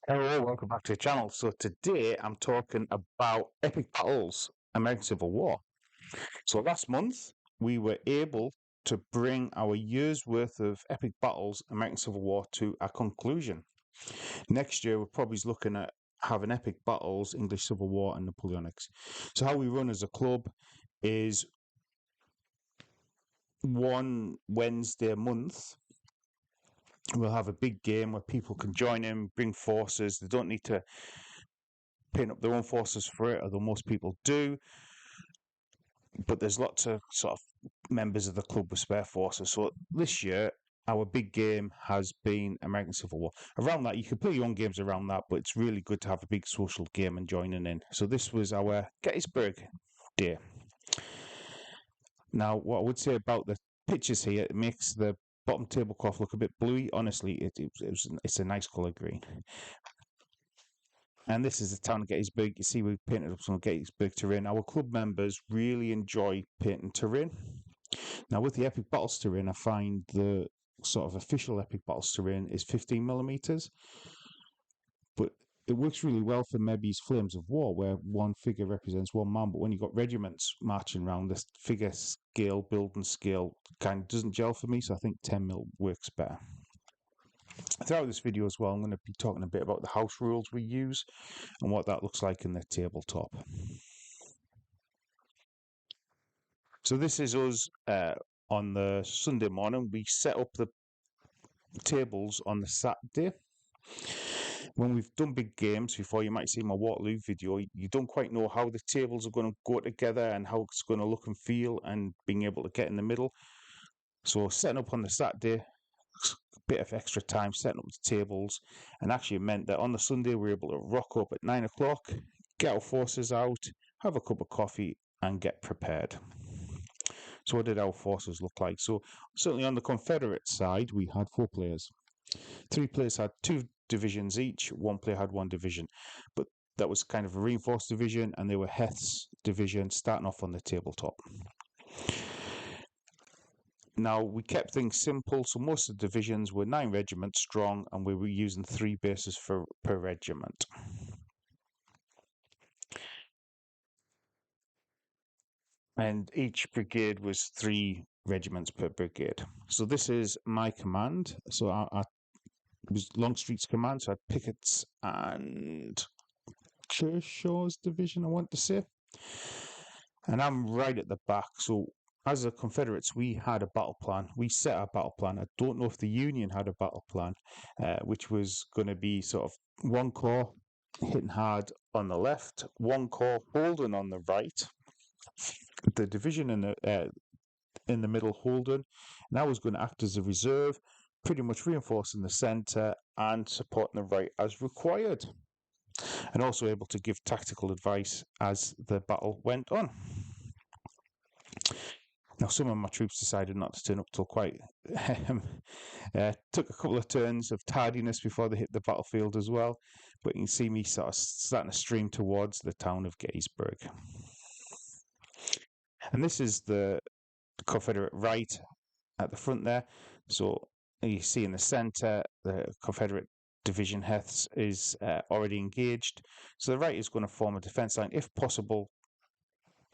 Hello, welcome back to the channel. So today I'm talking about Epic Battles American Civil War. So last month we were able to bring our year's worth of Epic Battles American Civil War to a conclusion. Next year we're probably looking at having Epic Battles English Civil War and Napoleonics. So how we run as a club is one Wednesday a month we'll have a big game where people can join in, bring forces. They don't need to paint up their own forces for it, although most people do. But there's lots of sort of members of the club with spare forces. So this year, our big game has been American Civil War. Around that, you can play your own games around that, but it's really good to have a big social game and joining in. So this was our Gettysburg Day. Now, what I would say about the pictures here, it makes the bottom tablecloth look a bit bluey. Honestly, it's a nice colour green. And this is the town of Gettysburg. You see, we've painted up some Gettysburg terrain. Our club members really enjoy painting terrain. Now, with the Epic Battles terrain, I find the sort of official Epic Battles terrain is 15mm. But it works really well for maybe Flames of War, where one figure represents one man. But when you've got regiments marching around, this figure scale, building scale, kind of doesn't gel for me. So I think 10mm works better. Throughout this video as well, I'm going to be talking a bit about the house rules we use and what that looks like in the tabletop. So this is us on the Sunday morning. We set up the tables on the Saturday. When we've done big games before, you might see my Waterloo video, you don't quite know how the tables are going to go together and how it's going to look and feel and being able to get in the middle. So setting up on the Saturday, bit of extra time setting up the tables, and actually meant that on the Sunday we were able to rock up at 9 o'clock, get our forces out, have a cup of coffee, and get prepared. So what did our forces look like? So certainly on the Confederate side, we had 4 players. 3 players had 2 divisions each, 1 player had 1 division, but that was kind of a reinforced division, and they were Heth's division starting off on the tabletop. Now, we kept things simple, so most of the divisions were 9 regiments strong, and we were using 3 bases per regiment. And each brigade was 3 regiments per brigade. So this is my command. So I was Longstreet's command, so I had Pickett's and Kershaw's division, I want to say. And I'm right at the back, so as the Confederates, we had a battle plan. We set our battle plan. I don't know if the Union had a battle plan, which was going to be sort of 1 corps hitting hard on the left, 1 corps holding on the right, the division in the middle holding, and I was going to act as a reserve, pretty much reinforcing the centre and supporting the right as required, and also able to give tactical advice as the battle went on. Now, some of my troops decided not to turn up till quite took a couple of turns of tardiness before they hit the battlefield as well, but you can see me sort of starting to stream towards the town of Gettysburg. And this is the Confederate right at the front there. So you see in the centre, the Confederate division Heth's is already engaged. So the right is going to form a defence line, if possible,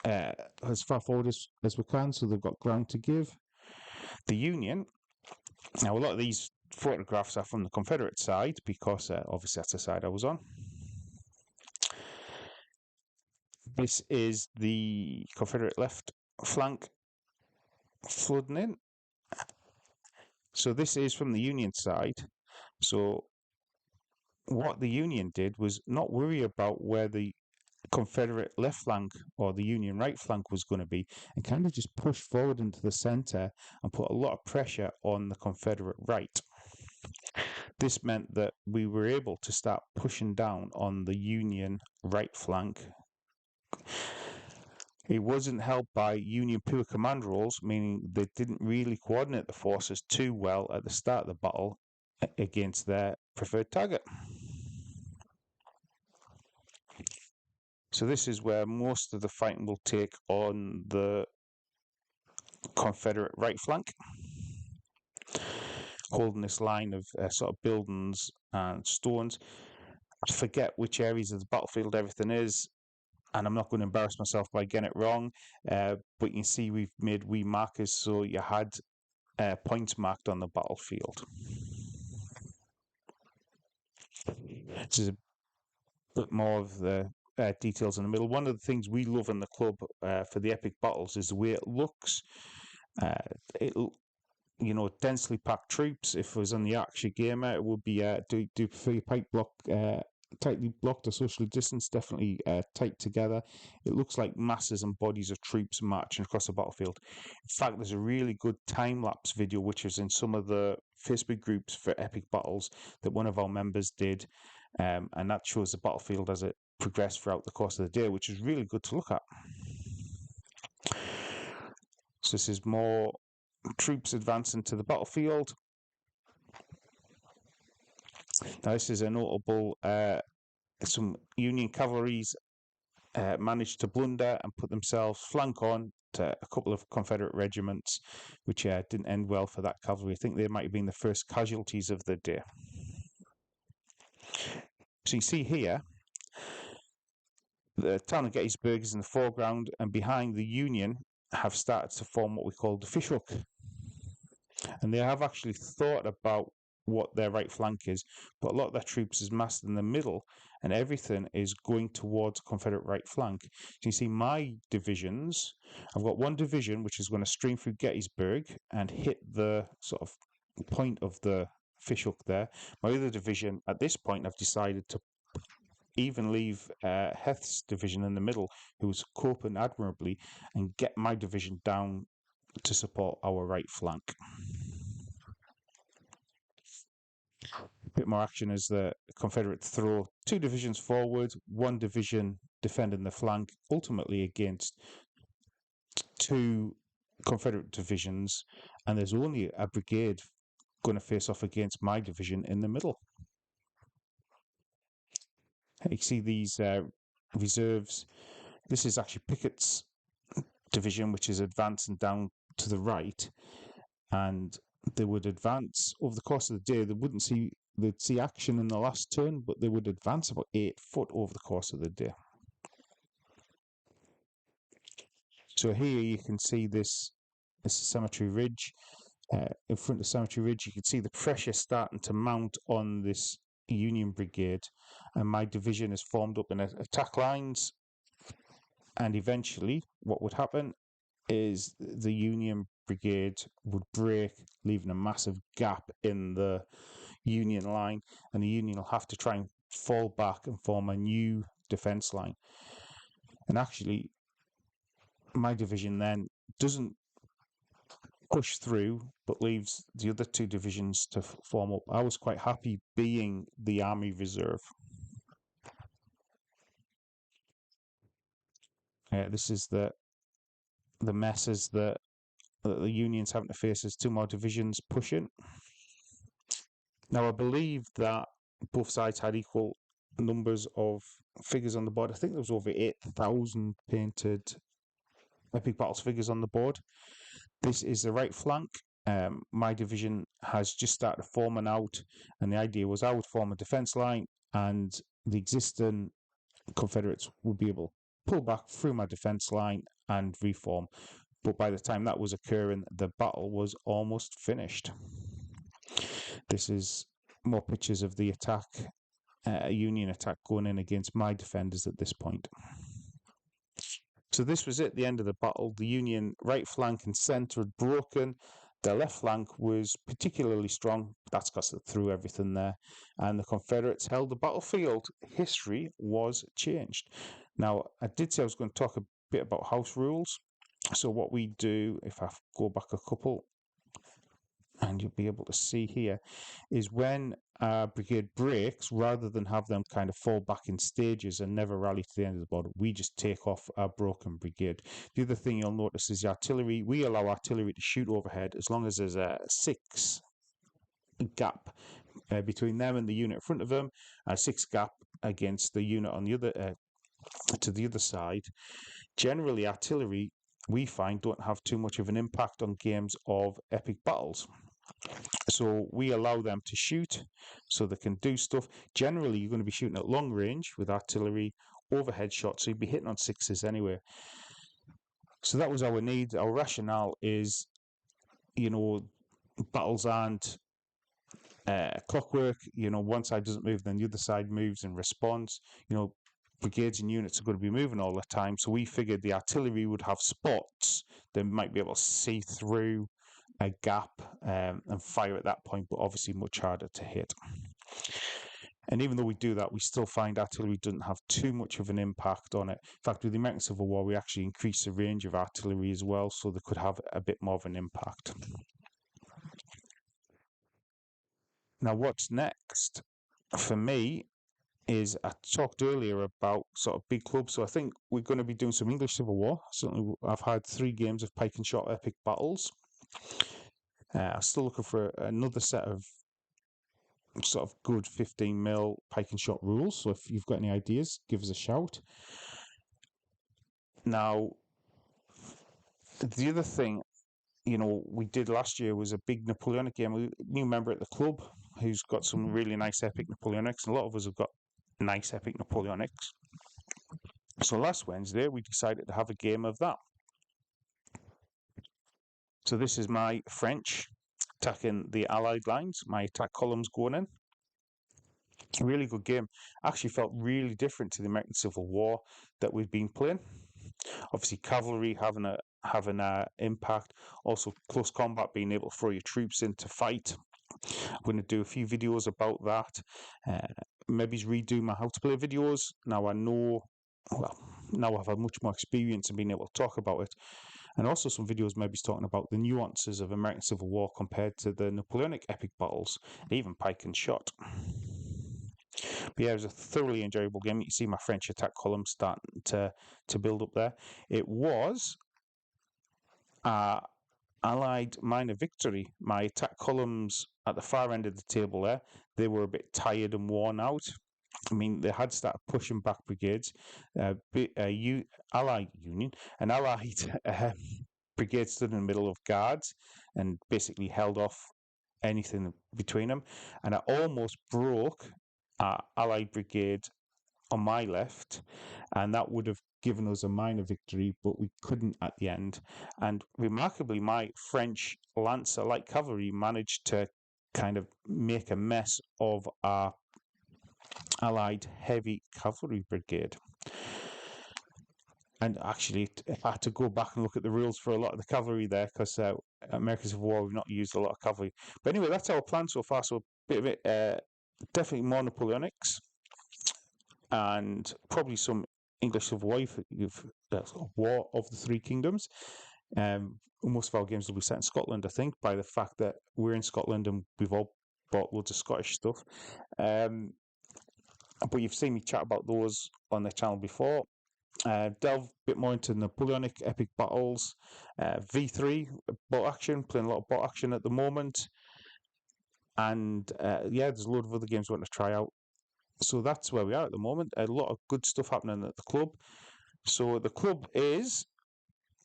as far forward as we can, so they've got ground to give. The Union, now a lot of these photographs are from the Confederate side, because obviously that's the side I was on. This is the Confederate left flank flooding in. So this is from the Union side. So what the Union did was not worry about where the Confederate left flank or the Union right flank was going to be, and kind of just push forward into the centre and put a lot of pressure on the Confederate right. This meant that we were able to start pushing down on the Union right flank. It wasn't helped by Union poor command roles, meaning they didn't really coordinate the forces too well at the start of the battle against their preferred target. So this is where most of the fighting will take on the Confederate right flank, holding this line of sort of buildings and stones. forget which areas of the battlefield everything is, and I'm not going to embarrass myself by getting it wrong, but you can see we've made wee markers so you had points marked on the battlefield. This is a bit more of the details in the middle. One of the things we love in the club for the Epic Battles is the way it looks. It'll, densely packed troops. If it was on the Yorkshire Gamer, it would be do prefer your pipe block tightly blocked or socially distanced, definitely tight together. It looks like masses and bodies of troops marching across the battlefield. In fact, there's a really good time-lapse video which is in some of the Facebook groups for Epic Battles that one of our members did, and that shows the battlefield as it progressed throughout the course of the day, which is really good to look at. So this is more troops advancing to the battlefield. Now this is a notable, some Union cavalries managed to blunder and put themselves flank on to a couple of Confederate regiments, which didn't end well for that cavalry. I think they might have been the first casualties of the day. So you see here, the town of Gettysburg is in the foreground, and behind the Union have started to form what we call the fishhook. And they have actually thought about what their right flank is, but a lot of their troops is massed in the middle, and everything is going towards Confederate right flank. So you see my divisions, I've got one division which is going to stream through Gettysburg and hit the sort of point of the fishhook there. My other division, at this point, I've decided to even leave Heth's division in the middle, who's coping admirably, and get my division down to support our right flank. A bit more action as the Confederates throw two divisions forward, one division defending the flank, ultimately against two Confederate divisions, and there's only a brigade going to face off against my division in the middle. You see these reserves. This is actually Pickett's division, which is advancing down to the right, and they would advance over the course of the day. They'd see action in the last turn, but they would advance about 8 foot over the course of the day. So here you can see this is Cemetery Ridge. In front of Cemetery Ridge, you can see the pressure starting to mount on this Union brigade, and my division is formed up in attack lines, and eventually what would happen is the Union brigade would break, leaving a massive gap in the Union line, and the Union will have to try and fall back and form a new defense line. And actually my division then doesn't push through, but leaves the other two divisions to form up. I was quite happy being the Army Reserve. This is the messes that the Union's having to face as two more divisions pushing. Now, I believe that both sides had equal numbers of figures on the board. I think there was over 8,000 painted Epic Battles figures on the board. This is the right flank. My division has just started forming out, and the idea was I would form a defense line, and the existing Confederates would be able to pull back through my defense line and reform. But by the time that was occurring, the battle was almost finished. This is more pictures of the attack, a Union attack going in against my defenders at this point. So this was it, the end of the battle. The Union right flank and centre had broken. Their left flank was particularly strong. That's because they threw everything there. And the Confederates held the battlefield. History was changed. Now, I did say I was going to talk a bit about house rules. So what we do, if I go back a couple, and you'll be able to see here, is when a brigade breaks, rather than have them kind of fall back in stages and never rally to the end of the board, we just take off our broken brigade. The other thing you'll notice is the artillery. We allow artillery to shoot overhead as long as there's a 6 gap between them and the unit in front of them, a 6 gap against the unit on the other to the other side. Generally, artillery, we find, don't have too much of an impact on games of Epic Battles. So we allow them to shoot so they can do stuff. Generally, you're going to be shooting at long range with artillery, overhead shots, so you'd be hitting on sixes anyway. So that was our need. Our rationale is, battles aren't clockwork. One side doesn't move, then the other side moves in response. Brigades and units are going to be moving all the time. So we figured the artillery would have spots that might be able to see through a gap and fire at that point, but obviously much harder to hit. And even though we do that, we still find artillery doesn't have too much of an impact on it. In fact, with the American Civil War, we actually increased the range of artillery as well, so they could have a bit more of an impact. Now, what's next for me is I talked earlier about sort of big clubs, so I think we're going to be doing some English Civil War. Certainly, I've had 3 games of pike and shot epic battles. I'm still looking for another set of sort of good 15mm pike and shot rules. So if you've got any ideas, give us a shout. Now, the other thing, we did last year was a big Napoleonic game. We new member at the club who's got some really nice epic Napoleonics. A lot of us have got nice epic Napoleonics. So last Wednesday, we decided to have a game of that. So this is my French attacking the Allied lines, my attack columns going in. A really good game. Actually felt really different to the American Civil War that we've been playing. Obviously, cavalry having an impact. Also, close combat, being able to throw your troops in to fight. I'm going to do a few videos about that. Maybe redo my how to play videos. Now I know, now I've had much more experience in being able to talk about it. And also some videos maybe talking about the nuances of American Civil War compared to the Napoleonic epic battles, even pike and shot. But yeah, it was a thoroughly enjoyable game. You can see my French attack column starting to build up there. It was Allied minor victory. My attack columns at the far end of the table there, they were a bit tired and worn out. I mean, they had started pushing back brigades. Allied Union, an Allied brigade stood in the middle of guards and basically held off anything between them. And I almost broke Allied brigade on my left, and that would have given us a minor victory, but we couldn't at the end. And remarkably, my French Lancer light cavalry managed to kind of make a mess of our Allied heavy cavalry brigade. And actually, I had to go back and look at the rules for a lot of the cavalry there, because American Civil War, we've not used a lot of cavalry. But anyway, that's our plan so far. So a bit of it, definitely more Napoleonics, and probably some English Civil War. War of the Three Kingdoms. Most of our games will be set in Scotland, I think, by the fact that we're in Scotland and we've all bought loads of Scottish stuff. But you've seen me chat about those on the channel before. Delve a bit more into Napoleonic epic battles. V3 bot action, playing a lot of bot action at the moment. And yeah, there's a load of other games I want to try out. So that's where we are at the moment. A lot of good stuff happening at the club. So the club is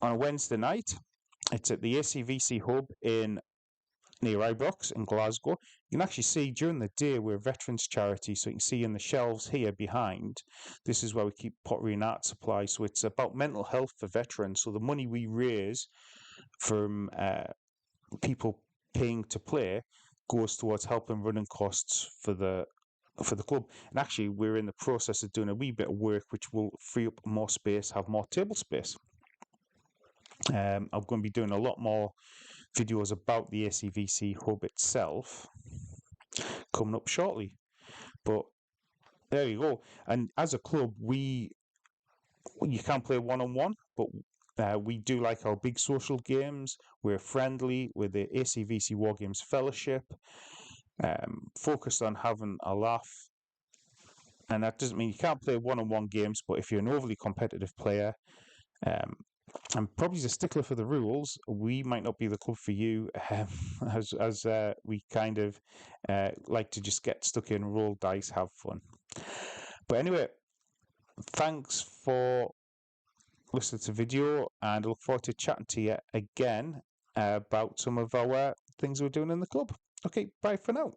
on a Wednesday night. It's at the ACVC hub near Ibrox in Glasgow. You can actually see during the day we're a veterans charity, so you can see in the shelves here behind, this is where we keep pottery and art supplies. So it's about mental health for veterans. So the money we raise from people paying to play goes towards helping running costs for the club. And actually, we're in the process of doing a wee bit of work which will free up more space, have more table space. I'm going to be doing a lot more videos about the ACVC hub itself coming up shortly. But there you go. And as a club, you can't play one-on-one, but we do like our big social games. We're friendly with the ACVC War Games Fellowship, focused on having a laugh. And that doesn't mean you can't play one-on-one games, but if you're an overly competitive player, and probably a stickler for the rules, we might not be the club for you, as we kind of like to just get stuck in, roll dice, have fun. But anyway, thanks for listening to the video, and I look forward to chatting to you again about some of our things we're doing in the club. Okay, bye for now.